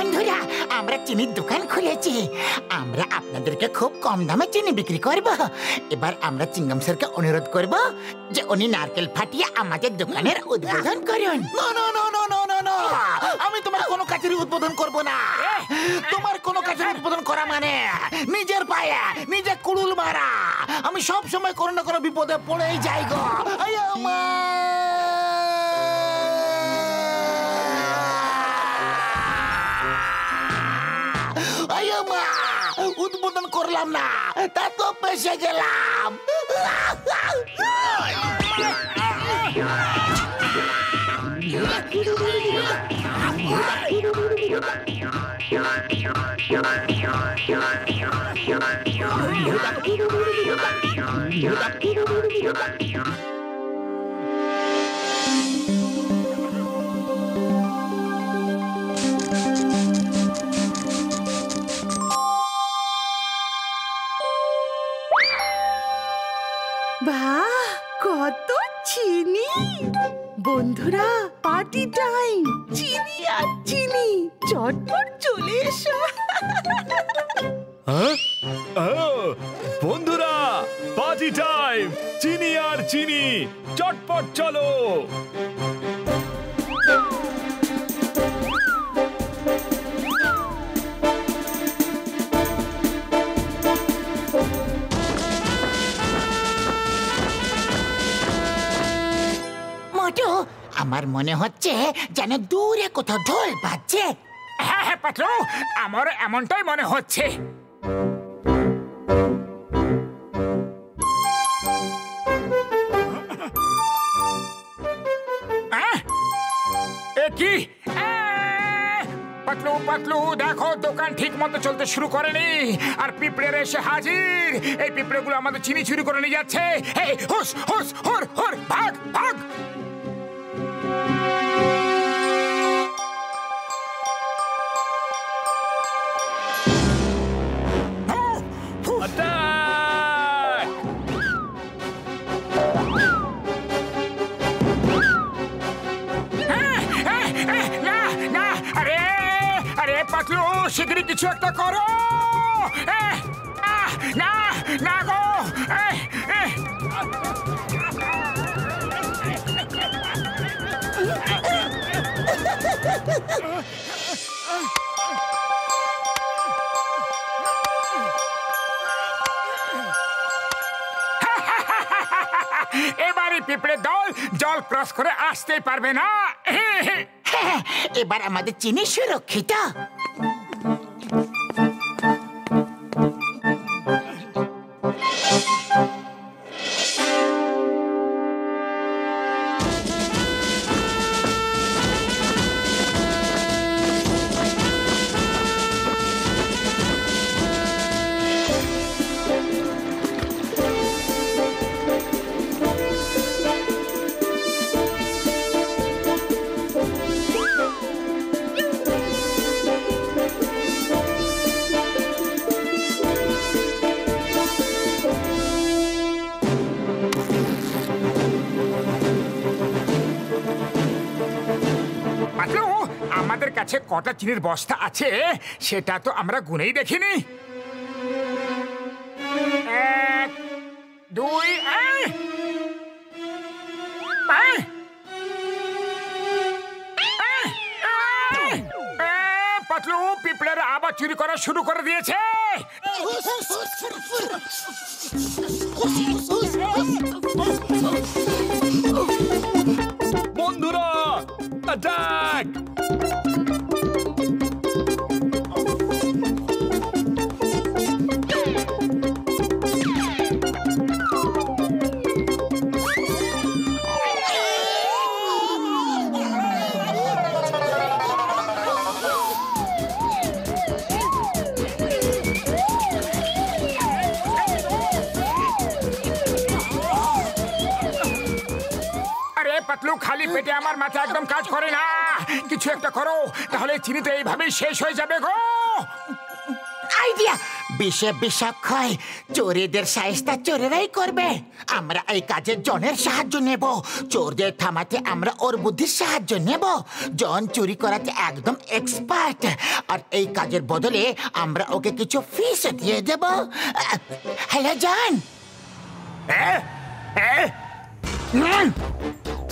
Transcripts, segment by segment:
বন্ধুরা, আমরা চিনির দোকান খুলেছি। আমরা আপনাদেরকে খুব কম দামে চিনি বিক্রি করব। এবার আমরা চিংগাম স্যারকে অনুরোধ করব যে উনি নারকেল ফাটিয়ে আমাদের দোকানের উদ্বোধন করুন। না না না না না না না, আমি তোমার কোনো কাজের উদ্বোধন করব না। তোমার কোনো কাজের উদ্বোধন করা মানে নিজের পায়ে নিজে কুড়ুল মারা। আমি সব সময় কোনো না কোনো বিপদে পড়েই যাই গো। আয়া মা, আয়া মা, উদ্বোধন করলাম না, তা তো পেশে গেলাম। বাহ, কত চিনি! বন্ধুরা, পার্টি টাইম! চিনি আর চিনি, চটপট চলে এসো। বন্ধুরা, পার্টি টাইম! চিনি আর চিনি, চটপট চলো। মোটু, আমার মনে হচ্ছে যেন দূরে কোথাও ঢোল বাজছে। হ্যাঁ হ্যাঁ পাত্র, আমার এমনটাই মনে হচ্ছে। কি পাতলু পাতলু, দেখো দোকান ঠিক মতো চলতে শুরু করেনি, আর পিঁপড়ের এসে হাজির। এই পিঁপড়েগুলো আমাদের চিনি চুরি করে নিয়ে যাচ্ছে। এই হুস হুস হুর হুর, ভাগ ভাগ। পাতলু, শিগগিরই কিছু একটা করো। না না গো, এবারে পিঁপড়ে দল জল ক্রস করে আসতেই পারবে না। এবার আমাদের চিনি সুরক্ষিত। আমাদের কাছে কটা চিনির বস্তা আছে সেটা তো আমরা গুনেই দেখিনি। 1 2 পাতলু, পিঁপড়েরা আবার চুরি করা শুরু করে দিয়েছে। বন্ধুরা, অ্যাটাক! পাতলু, খালি পেটে আমার মাথা একদম কাজ করে না। কিছু একটা করো, তাহলে চিনি তো এইভাবেই শেষ হয়ে যাবে গো। আইডিয়া, বিষে বিষক্ষয় চোরেদের সাইজটা চোরেরাই করবে। আমরা এই কাজে জনের সাহায্য নেব। চোরদের থামাতে আমরা ওর বুদ্ধির সাহায্য নেব। জন চুরি করাতে একদম এক্সপার্ট, আর এই কাজের বদলে আমরা ওকে কিছু ফিস দিয়ে দেব। হ্যালো জন।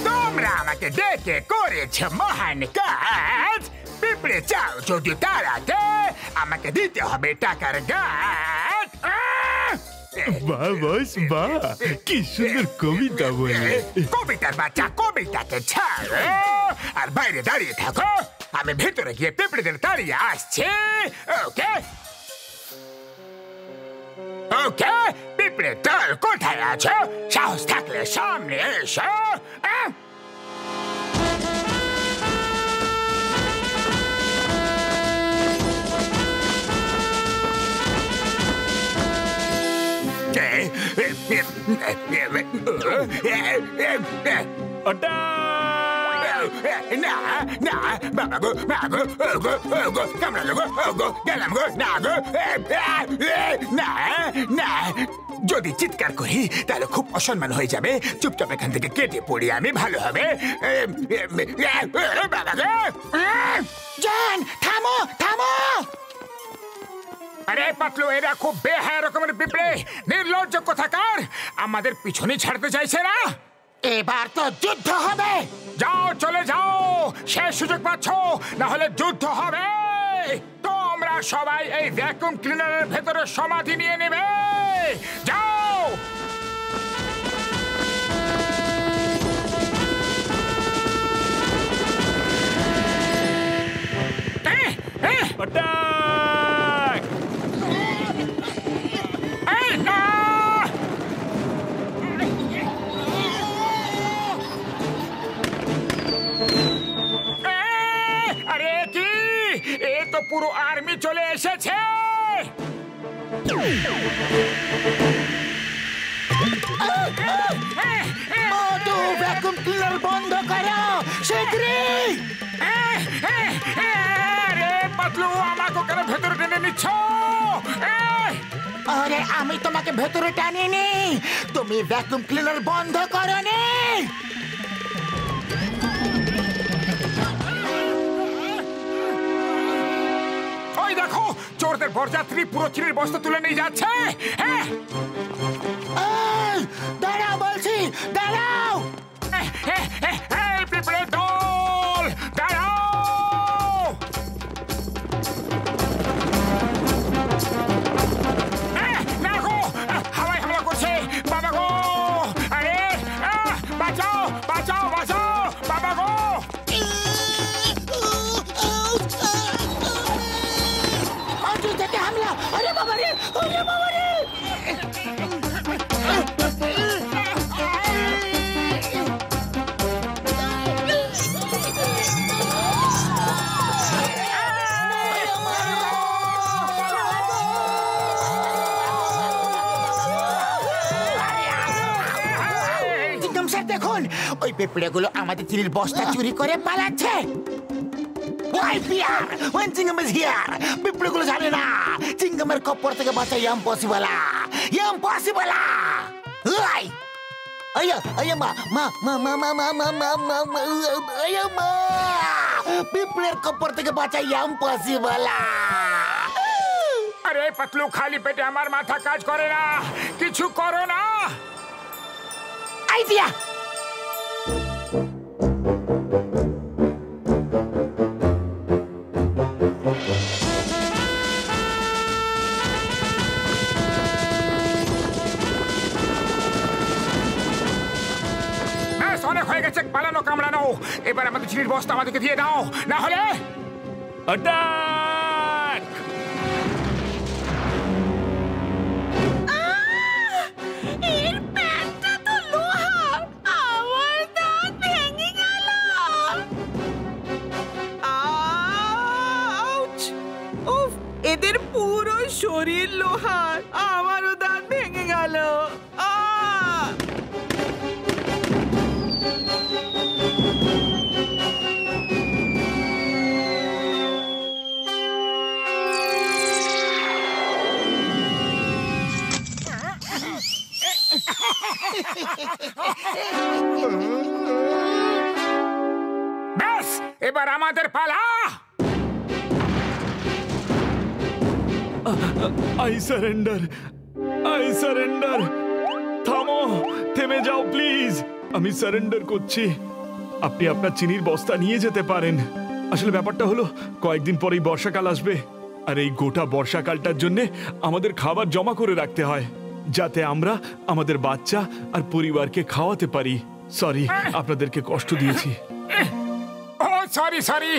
তোমরা আমাকে ডেকে করেছ মহান কাজ। পিঁপড়ে চাও যদি তাড়াতে আমাকে দিতে হবে টাকার গাছ। বাহ বস বাহ, কি সুন্দর কবিতা বলে। কবিতার বাচ্চা কবিতাকে ছাড়ো আর বাইরে দাঁড়িয়ে থাকো। আমি ভেতরে গিয়ে পিঁপড়েদের তাড়িয়ে আসছি। ওকে ওকে, পিঁপড়ে দল কোথায় আছো? সাহস থাকলে সামনে এসো। না না বাবা গো গো কামড়ালো গো গেলাম গো না গো না না। যদি চিৎকার করি তাহলে খুব অসম্মান হয়ে যাবে। চুপচাপ এখান থেকে কেটে পড়ি আমি, ভালো হবে। বাবা গো জন থামো থামো। আরে পাতলু, এরা খুব বেহায়া রকমের পিঁপড়ে, নির্লজ্জ কোথাকার। আমাদের পিছনে ছাড়তে চাইছে না। এবার তো যুদ্ধ হবে। যাও চলে যাও, শেষ সুযোগ পাচ্ছ, না হলে যুদ্ধ হবে। তোমরা সবাই এই ভ্যাকুয়াম ক্লিনারের ভেতরে সমাধি নিয়ে নেবে। যাও। অ্যাটাক! না আরে কি, এ তো পুরো আর্মি চলে এসেছে। মধু ভ্যাকুয়াম ক্লিনার বন্ধ করো শীঘ্রই। আরে পাতলু, আমাকে কেন ভেতরে টেনে নিচ্ছ? আরে আমি তোমাকে ভেতরে টানিনি, তুমি ভ্যাকুয়াম ক্লিনার বন্ধ করনি। ওই দেখো, চোরদের বরযাত্রী পুরো চিনির বস্তা তুলে নিয়ে যাচ্ছে। হ্যাঁ, দাঁড়াও বলছি, দাঁড়াও। এই পিঁপড়ের দল দাঁড়াও। না গো, হাওয়ায় হামলা করছে। বাবা গো, আরে বাঁচাও বাঁচাও বাঁচাও বাবা গো। অর্জুন থেকে হামলা। আরে বাবা রে, আরে বাবা রে। দেখুন, ওই পিঁপড়েগুলো আমাদের চিনির বস্তা চুরি করে পালাচ্ছে। Why fear when Chingam is here? পিঁপড়েগুলো জানে না চিংগামের কপ্পর থেকে বাঁচা ইম্পসিবল, ইম্পসিবল। পিঁপড়ের কপ্পর থেকে বাঁচা ইম্পসিবল। আরে পাতলু, খালি পেটে আমার মাথা কাজ করে না, কিছু করো না। আইডিয়া। অনেক হয়ে গেছে পালানো কামড়ানো। এবার আমাদের চিনির বস্তা আমাদেরকে দিয়ে দাও, না হলে অ্যাটাক! এর প্যান্টটা তো লোহার, আমার দাঁত ভেঙে গেল। আউচ! উফ, এদের পুরো শরীর লোহার, আমারও দাঁত ভেঙে গেল। এবার আমাদের পালা। I surrender. থামো, থেমে যাও প্লিজ। আমি সারেন্ডার করছি। আপনি আপনার চিনির বস্তা নিয়ে যেতে পারেন। আসলে ব্যাপারটা হলো, কয়েকদিন পরেই বর্ষাকাল আসবে, আর এই গোটা বর্ষাকালটার জন্য আমাদের খাবার জমা করে রাখতে হয়, যাতে আমরা আমাদের বাচ্চা আর পরিবারকে খাওয়াতে পারি। সরি, আপনাদেরকে কষ্ট দিয়েছি। ও সরি,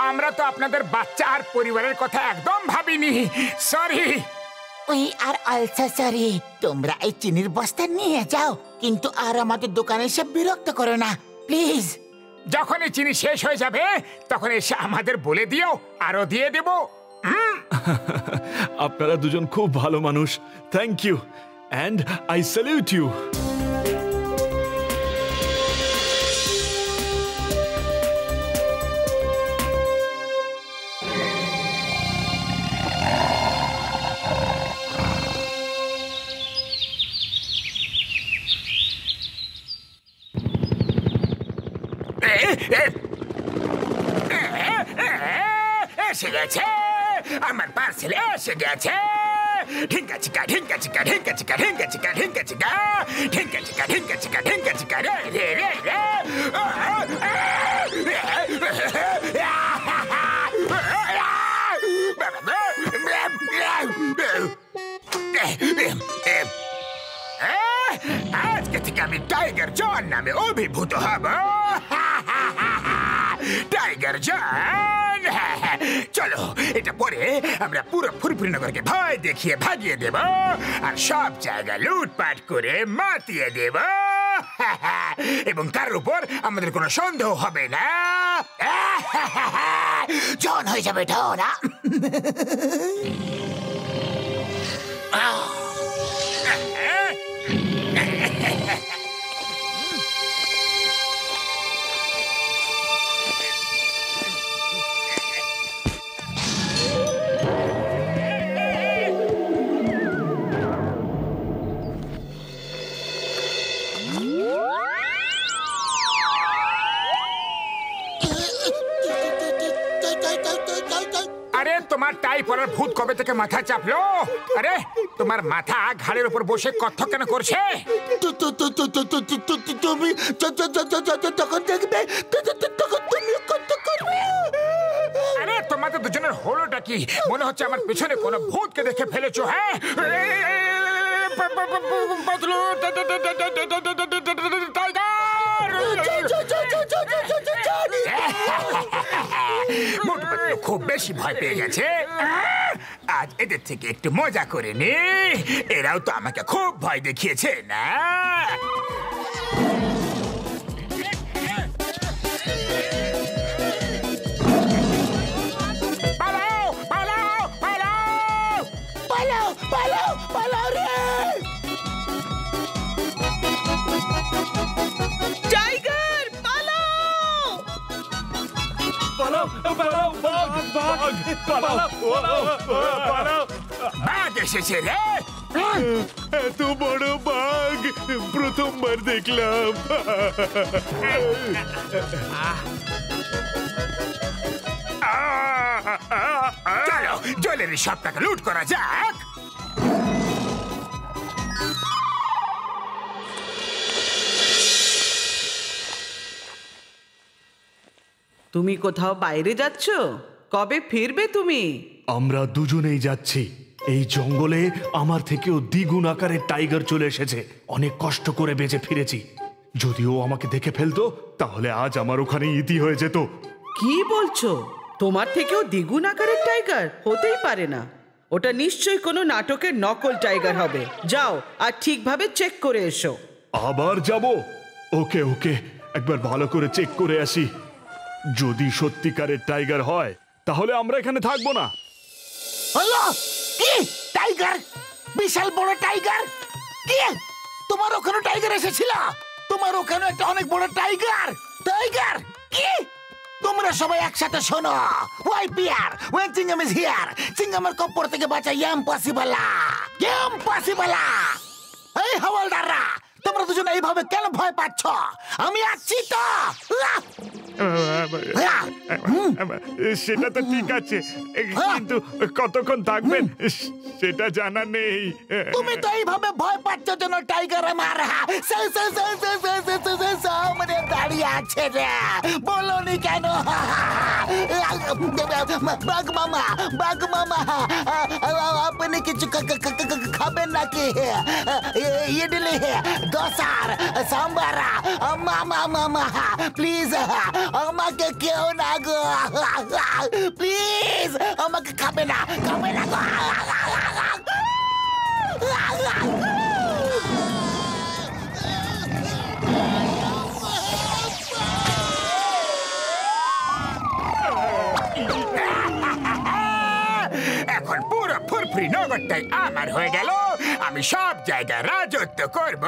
আমরা তো আপনাদের বাচ্চা আর পরিবারের কথা একদম ভাবিনি। Sorry. We are also sorry. তোমরা এই চিনির বস্তা নিয়ে যাও, কিন্তু আর আমাদের দোকানে এসে বিরক্ত করো না প্লিজ। যখনই চিনি শেষ হয়ে যাবে তখন এসে আমাদের বলে দিও, আরো দিয়ে দেব। আপনারা দুজন খুব ভালো মানুষ। Thank you and I salute you. এসে গেছে আমার পার্সেল, এসে গেছে। ঢিঙ্কা চিকা ঢিঙ্কা চিকা ঢিঙ্কা চিকা ঢিঙ্কা চিকা ঢিঙ্কা চিকা ঢিঙ্কা চিকা ঢিঙ্কা চিকা ঢিঙ্কা চিকা রে রে রে রে। আজকে থেকে আমি টাইগার জন নামে অভিভূত হব। টাইগার জন। চলো, এটা পরে আমরা পুরো ফুরফুরিনগরকে ভয় দেখিয়ে ভাগিয়ে দেব, আর সব জায়গা লুটপাট করে মাতিয়ে দেব, এবং তার উপর আমাদের কোনো সন্দেহ হবে না। জন হয়ে যাবে ঢন। আরে তোমার টাই পরার ভূত কবে থেকে মাথা চাপলো? আরে তোমার মাথা ঘাড়ের উপর বসে কত্থক কেন করছে? তুমি তখন দেখবে, তখন তুমি কত করবে। আরে তোমাদের দুজনের হলোটা কি? মনে হচ্ছে আমার পিছনে কোনো ভূতকে দেখে ফেলেছো। হ্যাঁ, খুব বেশি ভয় পেয়ে গেছে। আজ এদের থেকে একটু মজা করে নি। এরাও তো আমাকে খুব ভয় দেখিয়েছে না। পালাও পালাও পালাও পালাও পালাও পালাও রে। টাইগার পালাও! পালাও পালাও, বাঘ বাঘ, পালাও পালাও। বাঘ এসেছে রে। এত বড় বাঘ প্রথমবার দেখলাম। চলো, জলের সবটাকে লুট করা যাক। তুমি কোথাও বাইরে যাচ্ছ? কবে ফিরবে তুমি? আমরা দুজনেই যাচ্ছি। এই জঙ্গলে আমার থেকেও দ্বিগুণ আকারের টাইগার চলে এসেছে। অনেক কষ্ট করে বেঁচে ফিরেছি। যদিও আমাকে দেখে ফেলতো তাহলে আজ আমার ওখানে ইতি হয়ে যেত। কি বলছো? তোমার থেকেও দ্বিগুণ আকারের টাইগার হতেই পারে না। ওটা নিশ্চয়ই কোনো নাটকের নকল টাইগার হবে। যাও আর ঠিকভাবে চেক করে এসো। আবার যাব? ওকে ওকে, একবার ভালো করে চেক করে আসি। যদি সত্যিকারের টাইগার হয় তাহলে আমরা এখানে থাকবো না। হলো কি? টাইগার? বিশাল বড় টাইগার? কি তোমার ওখানে টাইগার এসেছিল? তোমার ওখানে একটা অনেক বড় টাইগার? টাইগার কি? তোমরা সবাই একসাথে শোনো। ওয়াইপিআর, when Chingam is here, চিঙ্গামের কপ্পর থেকে বাঁচা ইম্পসিবল। এই হাওয়ালদাররা, তোমরা দুজন এইভাবে কেন ভয় পাচ্ছ? আমি আছি তো। সেটা তো ঠিক আছে, কিন্তু কতক্ষণ থাকবেন সেটা জানা নেই। তুমি তো এইভাবে ভয় পাচ্ছ যেন টাইগার আমার সামনে দাঁড়িয়ে আছে রে, বলনি কেন? বাঘ মামা, বাঘ মামা, আপনি কিছু খাবেন নাকি? ইডলি, দোসার, সাম্বারা, মামা মামা প্লিজ আমাকে কেউ না গো, প্লিজ আমাকে খাবে না, খাবে না গো। এখন পুরো ফুরফুরি নগরটাই আমার হয়ে গেল, আমি সব জায়গায় রাজত্ব করব।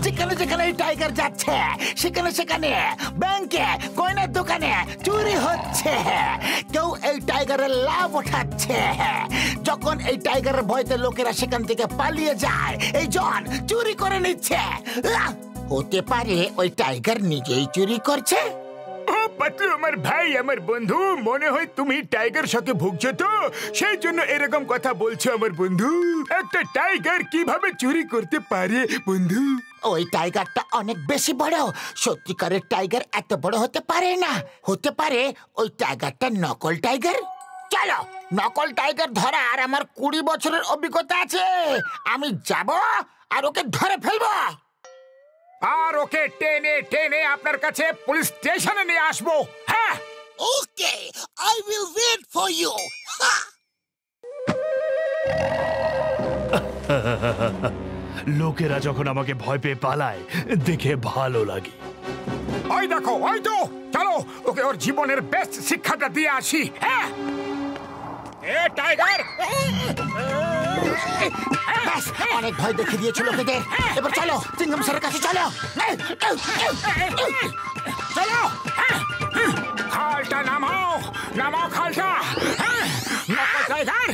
যেখানে যেখানে টাইগার যাচ্ছে সেখানে সেখানে ব্যাংকে, কয়নার দোকানে চুরি হচ্ছে। কেউ এই টাইগারের লাভ উঠাচ্ছে। যখন এই টাইগারের ভয়তে লোকেরা সেখান থেকে পালিয়ে যায়, এই জন চুরি করে নিচ্ছে। হতে পারে ওই টাইগার নিজেই চুরি করছে। পাতলু আমার ভাই, আমার বন্ধু, মনে হয় তুমি টাইগার শকে ভুগছো, তো সেই জন্য এরকম কথা বলছো। আমার বন্ধু, একটা টাইগার কিভাবে চুরি করতে পারে বন্ধু? ওই টাইগারটা অনেক বেশি বড়। সত্যিকারের টাইগার এত বড় হতে পারে না। হতে পারে ওই টাইগারটা নকল টাইগার। চলো, নকল টাইগার ধরার আমার 20 বছরের অভিজ্ঞতা আছে। আমি যাব আর ওকে ধরে ফেলবো, আর ওকে টেনে টেনে আপনার কাছে পুলিশ স্টেশনে নিয়ে আসবো। হ্যাঁ, okay, I will wait for you. লোকেরা যখন আমাকে ভয় পেয়ে পালায় দেখে ভালো লাগে। ওই দেখো, ওই তো, চলো ওকে ওর জীবনের বেস্ট শিক্ষাটা দিয়ে আসি। হ্যাঁ, এ টাইগার, ব্যাস, অনেক ভয় দেখে দিয়েছো লোকেদের। এবার চলো চিংগাম স্যারের কাছে চলো। চলো, খালটা নামাও, নামাও খালটা। নকল টাইগার,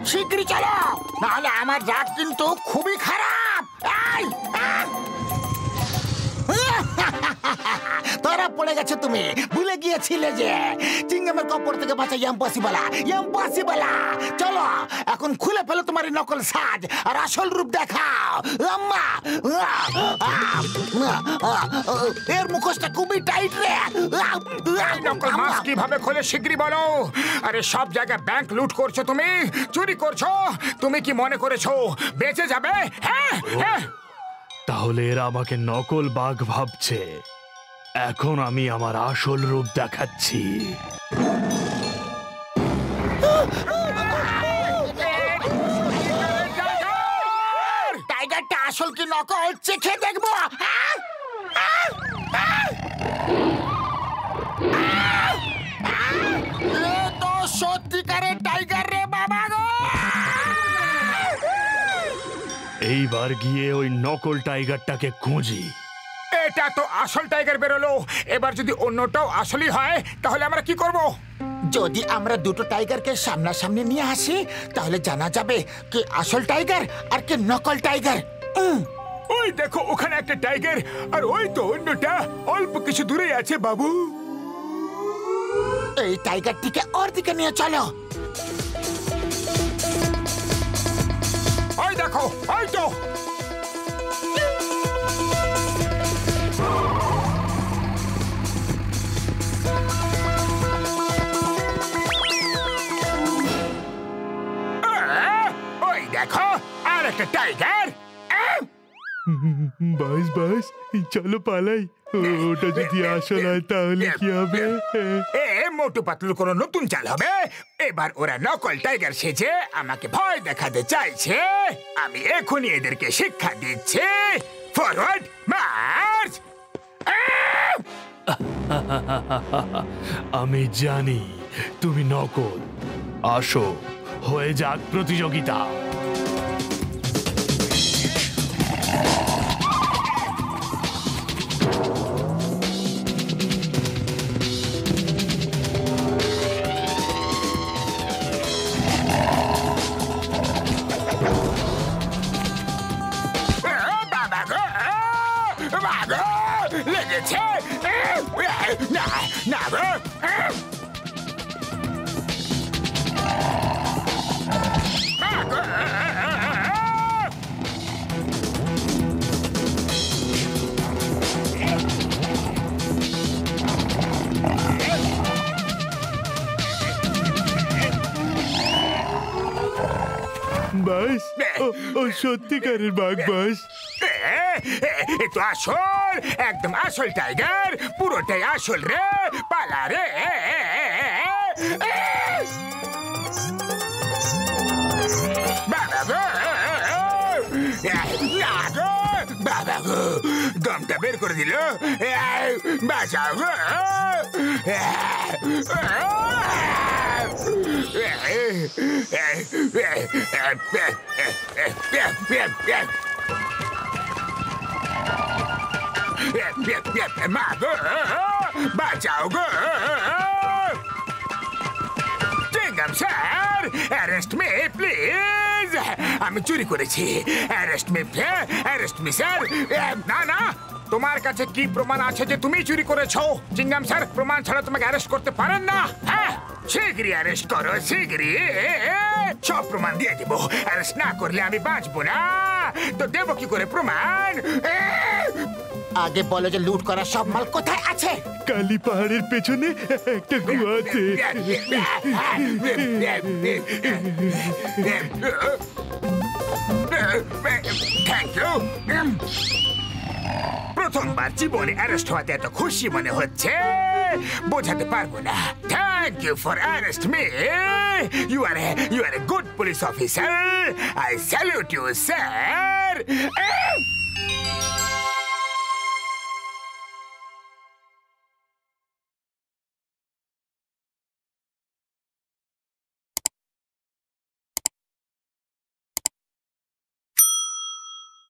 শিগগিরই চলো, নাহলে আমার রাত কিন্তু খুবই খারাপ। ধরা পড়ে গেছে, তুমি ভুলে গিয়েছিলে যে চিংগামের কপড় থেকে বাঁচা ইম্পসিবল, ইম্পসিবল। চলো এখন খুলে ফেলো তোমার নকল সাজ আর আসল রূপ দেখাও। আম্মা, এর মুখোশটা খুবই টাইট রে। নকল মাস্ক কিভাবে খোলে শিগগিরই বলো। আরে সব জায়গায় ব্যাংক লুট করছো, তুমি চুরি করছো। তুমি কি মনে করেছো বেঁচে যাবে? হ্যাঁ, হ্যাঁ। তাহলে এরা আমাকে নকল বাঘ ভাবছে। এখন আমি আমার আসল রূপ দেখাচ্ছি। টাইগারটা আসল কি নকল চেখে দেখবো। তো সত্যিকারের টাইগার রে বাবা গো। এইবার গিয়ে ওই নকল টাইগারটাকে খুঁজি। এটা তো আসল টাইগার বেরোলো। এবার যদি অন্যটাও আসলই হয় তাহলে আমরা কি করব? যদি আমরা দুটো টাইগারকে সামনাসামনি নিয়ে আসি তাহলে জানা যাবে কে আসল টাইগার আর কে নকল টাইগার। ওই দেখো, ওখানে একটা টাইগার, আর ওই তো অন্যটা অল্প কিছু দূরে আছে বাবু। এই টাইগারটিকে ওর দিকে নিয়ে চলো। ওই দেখো, ওই তো। ওই দেখো, আর একটা টাইগার। বাস বাস, চলো পালাই। ওটা যদি আসল হয় তাহলে কি হবে? মোটু পাতলুর কোনো নতুন চাল হবে। এবার ওরা নকল টাইগার সেজে আমাকে ভয় দেখাতে চাইছে। আমি এখনই এদেরকে শিক্ষা দিচ্ছি। Forward March. আমি জানি তুমি নকল। আসো, হয়ে যাক প্রতিযোগিতা। লেগেছে না না গো বাস, ও সত্যিকারের বাঘ বাস। এ তো আসল, একদম আসল টাইগার, পুরোটাই আসল রে, পালা রে। বাবা গো, না গো, বাবা গো, দমটা বের করে দিল, বাঁচাও গো। মা গো, বাঁচাও গো। চিংগাম স্যার, অ্যারেস্ট মি প্লিজ। আমি চুরি করেছি, arrest me, arrest me sir. না না, তোমার কাছে কি প্রমাণ আছে যে তুমি চুরি করেছো? চিংগাম স্যার, প্রমাণ ছাড়া তোমাকে অ্যারেস্ট করতে পারেন না। হ্যাঁ, শীঘ্রই অ্যারেস্ট করো, শীঘ্রই। সব প্রমাণ দিয়ে দেবো। অ্যারেস্ট না করলে আমি বাঁচবো না। তো দেবো কি করে প্রমাণ? আগে বলো যে লুট করা সব মাল কোথায় আছে? কালী পাহাড়ের পেছনে একটা গুহাতে। Thank you. প্রথমবার জীবনে অ্যারেস্ট হওয়াতে এত খুশি মনে হচ্ছে, বোঝাতে পারবো না। Thank you for arrest me. You are a good police officer. I salute you sir.